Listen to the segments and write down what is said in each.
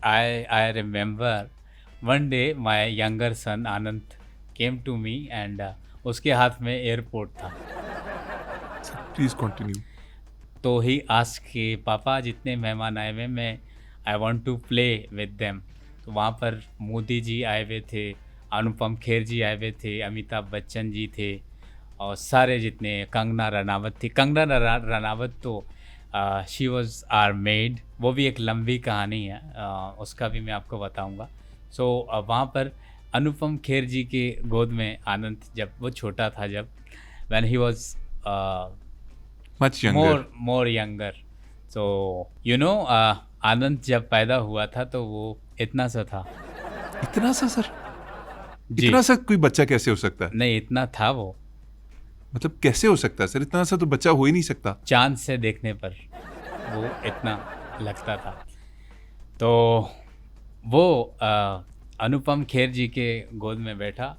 I remember one day my younger son Anand came to me and उसके हाथ में airport था। Please continue. तो ही आस्क कि पापा जितने मेहमान आए हुए मैं I want to play with them. तो वहाँ पर मोदी जी आए हुए थे, अनुपम खेर जी आए हुए थे, अमिताभ बच्चन जी थे और सारे जितने, कंगना रनावत थी। कंगना रनावत तो शी वॉज आर मेड, वो भी एक लंबी कहानी है, उसका भी मैं आपको बताऊंगा। सो वहाँ पर अनुपम खेर जी के गोद में आनंद, जब वो छोटा था, जब when he was much younger. More younger. So you know Anand जब पैदा हुआ था तो वो इतना सा था। इतना सा सर? जी इतना सा कोई बच्चा कैसे हो सकता है? नहीं, इतना था वो, मतलब कैसे हो सकता है सर? इतना सा तो बच्चा हो ही नहीं सकता। चांद से देखने पर वो इतना लगता था। तो वो अनुपम खेर जी के गोद में बैठा,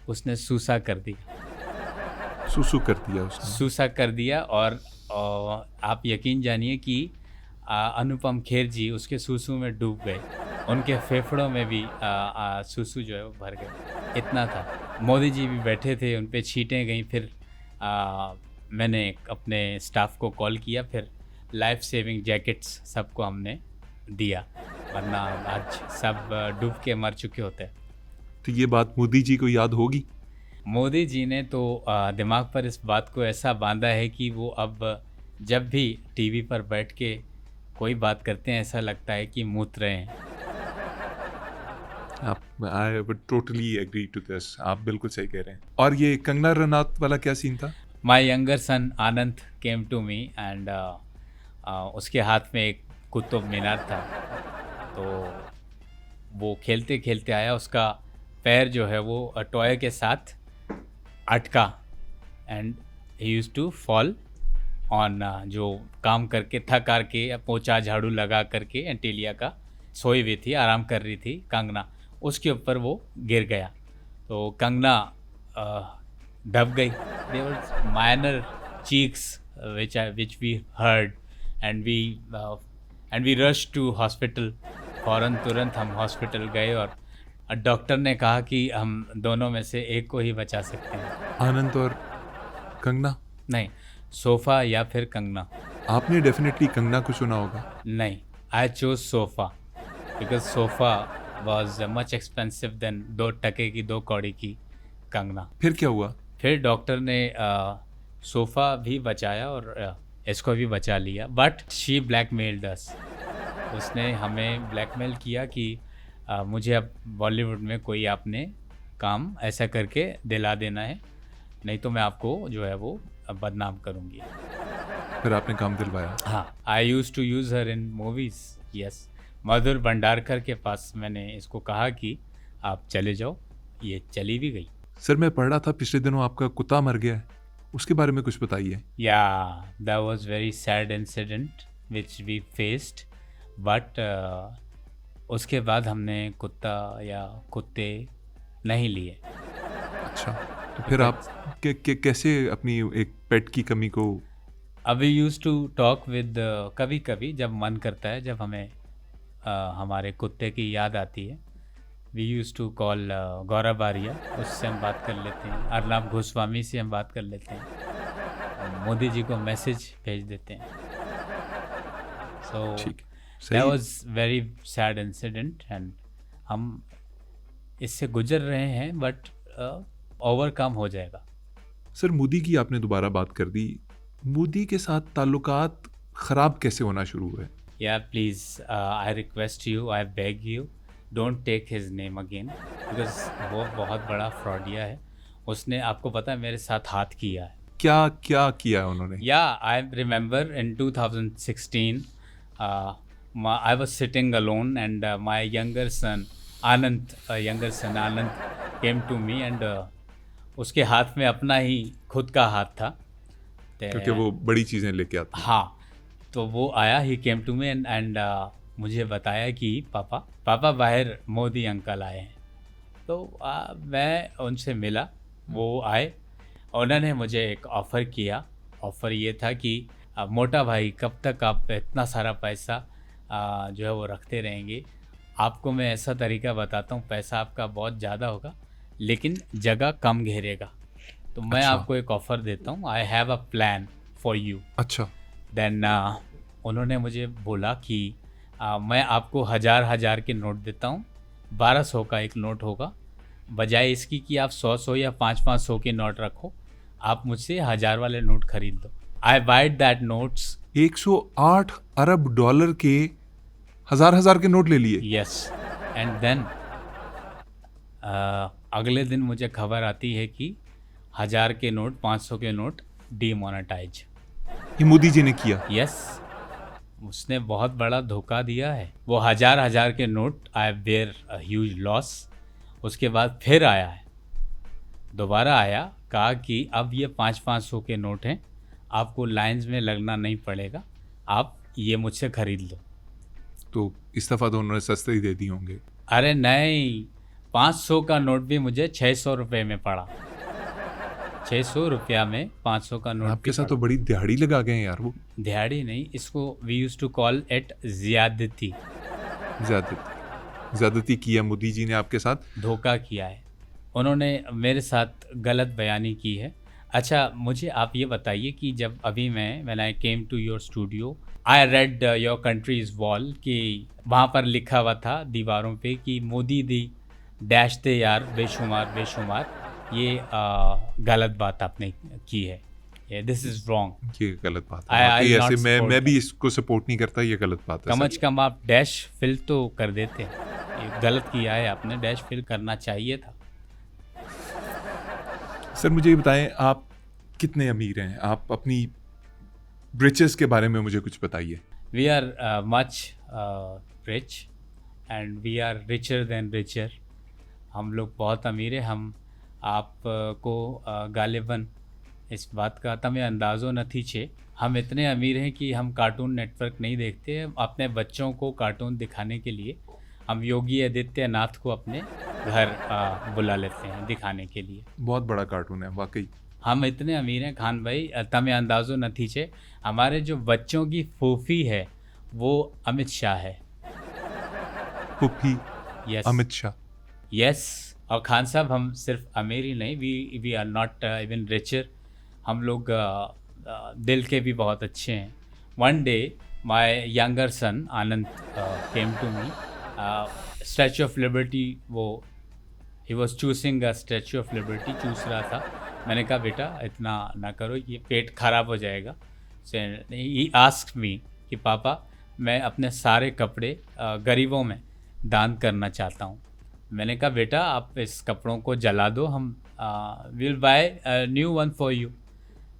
उसने सूसा कर दिया, सुसु कर दिया उसने। सूसा कर दिया और आप यकीन जानिए कि अनुपम खेर जी उसके सूसू में डूब गए, उनके फेफड़ों में भी सूसू जो है वो भर गए, इतना था। मोदी जी भी बैठे थे, उन पे छींटें गई। फिर मैंने अपने स्टाफ को कॉल किया, फिर लाइफ सेविंग जैकेट्स सबको हमने दिया, वरना आज सब डूब के मर चुके होते। तो ये बात मोदी जी को याद होगी? मोदी जी ने तो दिमाग पर इस बात को ऐसा बांधा है कि वो अब जब भी टीवी पर बैठ के कोई बात करते हैं, ऐसा लगता है कि मूत रहे हैं। आप I would totally agree to this. आप बिल्कुल सही कह रहे हैं। और ये कंगना रनौत वाला क्या सीन था? My younger son Anand came to me and उसके हाथ में एक कुतुब मीनार था। तो वो खेलते खेलते आया, उसका पैर जो है वो टॉय के साथ अटका and he use to fall on, जो काम करके थक हार के पोछा झाड़ू लगा करके एंटीलिया का सोई हुई थी, आराम कर रही थी कंगना, उसके ऊपर वो गिर गया। तो कंगना दब गई। There were minor cheeks which we heard and we rush to hospital. फ़ौरन तुरंत हम हॉस्पिटल गए और डॉक्टर ने कहा कि हम दोनों में से एक को ही बचा सकते हैं। आनंद और कंगना? नहीं, सोफ़ा या फिर कंगना। आपने डेफिनेटली कंगना को चुना होगा। नहीं, I chose sofa because sofa was much expensive than 2 टके की 2 कौड़ी की कंगना। फिर क्या हुआ? फिर डॉक्टर ने सोफ़ा भी बचाया और इसको भी बचा लिया, बट शी ब्लैकमेल्ड अस। उसने हमें ब्लैकमेल किया कि मुझे अब बॉलीवुड में कोई आपने काम ऐसा करके दिला देना है, नहीं तो मैं आपको जो है वो बदनाम करूँगी। फिर आपने काम दिलवाया? हाँ, I use to use her in movies. Yes, Madhur Bhandarkar के पास मैंने इसको कहा कि आप चले जाओ, ये चली भी गई। सर मैं पढ़ रहा था पिछले दिनों आपका कुत्ता मर गया है, उसके बारे में कुछ बताइए। या that was very sad incident which we faced, but उसके बाद हमने कुत्ता या कुत्ते नहीं लिए। अच्छा, तो फिर आप कैसे अपनी एक पेट की कमी को? अभी यूज़ टू टॉक विद, कभी कभी जब मन करता है, जब हमें हमारे कुत्ते की याद आती है, वी यूज़ टू कॉल गौरव आर्या, उससे हम बात कर लेते हैं, अर्नब गोस्वामी से हम बात कर लेते हैं, मोदी जी को मैसेज भेज देते हैं। सो ठीक, दैट सही। Was very sad incident and हम इससे गुजर रहे हैं, बट ओवरकम हो जाएगा। सर मोदी की आपने दोबारा बात कर दी, मोदी के साथ ताल्लुकात ख़राब कैसे होना शुरू हुए? या please, I request you, I beg you, don't take his name again, because वो बहुत बड़ा फ्रॉडिया है। उसने, आपको पता है, मेरे साथ हाथ किया है। क्या क्या किया है उन्होंने? या I remember in 2016 I was sitting alone and my younger son Anand came to me and उसके हाथ में अपना ही खुद का हाथ था। क्योंकि वो बड़ी चीज़ें लेके आता है। हाँ, तो वो आया, ही केम टू मी एंड मुझे बताया कि पापा बाहर मोदी अंकल आए हैं। तो मैं उनसे मिला, वो आए, उन्होंने मुझे एक ऑफ़र किया। ऑफ़र ये था कि मोटा भाई कब तक आप इतना सारा पैसा जो है वो रखते रहेंगे, आपको मैं ऐसा तरीका बताता हूँ, पैसा आपका बहुत ज़्यादा होगा लेकिन जगह कम घेरेगा। तो मैं अच्छा। आपको एक ऑफ़र देता हूँ, I have a plan for you. अच्छा। देन उन्होंने मुझे बोला कि मैं आपको 1000 के नोट देता हूँ, 1200 का एक नोट होगा, बजाय इसकी कि आप 100 या 500 के नोट रखो, आप मुझसे 1000 वाले नोट खरीद लो। I buyed that notes. 108 अरब डॉलर के हजार के नोट ले लिए। यस। एंड देन अगले दिन मुझे खबर आती है कि 1000 के नोट, 500 के नोट डीमोनेटाइज। ये मोदी जी ने किया। यस, उसने बहुत बड़ा धोखा दिया है। वो 1000 के note, I bear a huge loss. उसके बाद फिर आया है, दोबारा आया, कहा कि अब ये 500 के नोट हैं, आपको लाइंस में लगना नहीं पड़ेगा, आप ये मुझसे खरीद लो। तो इस दफ़ा तो उन्होंने सस्ते ही दे दिए होंगे। अरे नहीं, 500 का नोट भी मुझे 600 रुपये में पड़ा। 600 रुपया में 500 का नोट आपके भी साथ तो बड़ी दिहाड़ी लगा गए हैं यार वो। पड़ा। दिहाड़ी नहीं, इसको we use to call it ज़्यादती। ज्यादती किया मोदी जी ने आपके साथ। धोखा किया है उन्होंने, मेरे साथ गलत बयानी की है। अच्छा, मुझे आप ये बताइए कि जब अभी when I came to your studio, I read your country's wall, कि वहाँ पर लिखा हुआ था दीवारों पे कि मोदी दी डैश दे यार बेशुमार बेशुमार। ये गलत बात आपने की है, दिस इज़ रॉन्ग। ये गलत बात है। I वाकई not ऐसे support मैं भी इसको सपोर्ट नहीं करता, ये गलत बात है कम सर। अज कम आप डैश फिल तो कर देते। ये गलत किया है आपने, डैश फिल करना चाहिए था। सर मुझे ये बताएं, आप कितने अमीर हैं? आप अपनी रिचेस के बारे में मुझे कुछ बताइए। We are much rich and we are richer than richer। हम लोग बहुत अमीर हैं। हम आपको गालिबन इस बात का तमें अंदाज़ो नहीं छे। हम इतने अमीर हैं कि हम कार्टून नेटवर्क नहीं देखते। अपने बच्चों को कार्टून दिखाने के लिए हम योगी आदित्यनाथ को अपने घर बुला लेते हैं दिखाने के लिए। बहुत बड़ा कार्टून है वाकई। हम इतने अमीर हैं खान भाई, तमें अंदाज़ो नहीं छे। हमारे जो बच्चों की फूफी है वो अमित शाह है। पुप्पी यस अमित शाह। यस। और खान साहब, हम सिर्फ अमीर ही नहीं, we are not even richer. हम लोग दिल के भी बहुत अच्छे हैं। One day my younger son Anand came to me, Statue of Liberty, वो he was choosing a Statue of Liberty, choose रहा था। मैंने कहा बेटा इतना ना करो, ये पेट खराब हो जाएगा। ही आस्क्ड मी कि पापा मैं अपने सारे कपड़े गरीबों में दान करना चाहता हूँ। मैंने कहा बेटा आप इस कपड़ों को जला दो, हम will buy new one for you.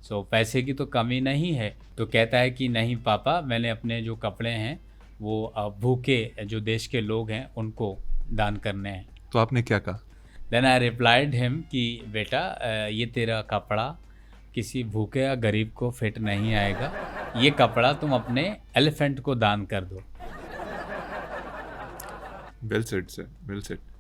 So पैसे की तो कमी नहीं है। तो कहता है कि नहीं पापा, मैंने अपने जो कपड़े हैं वो भूखे जो देश के लोग हैं उनको दान करने हैं। तो आपने क्या कहा? देन आई रिप्लाइड हिम कि बेटा ये तेरा कपड़ा किसी भूखे या गरीब को फिट नहीं आएगा, ये कपड़ा तुम अपने एलिफेंट को दान कर दो। Well said sir, well said.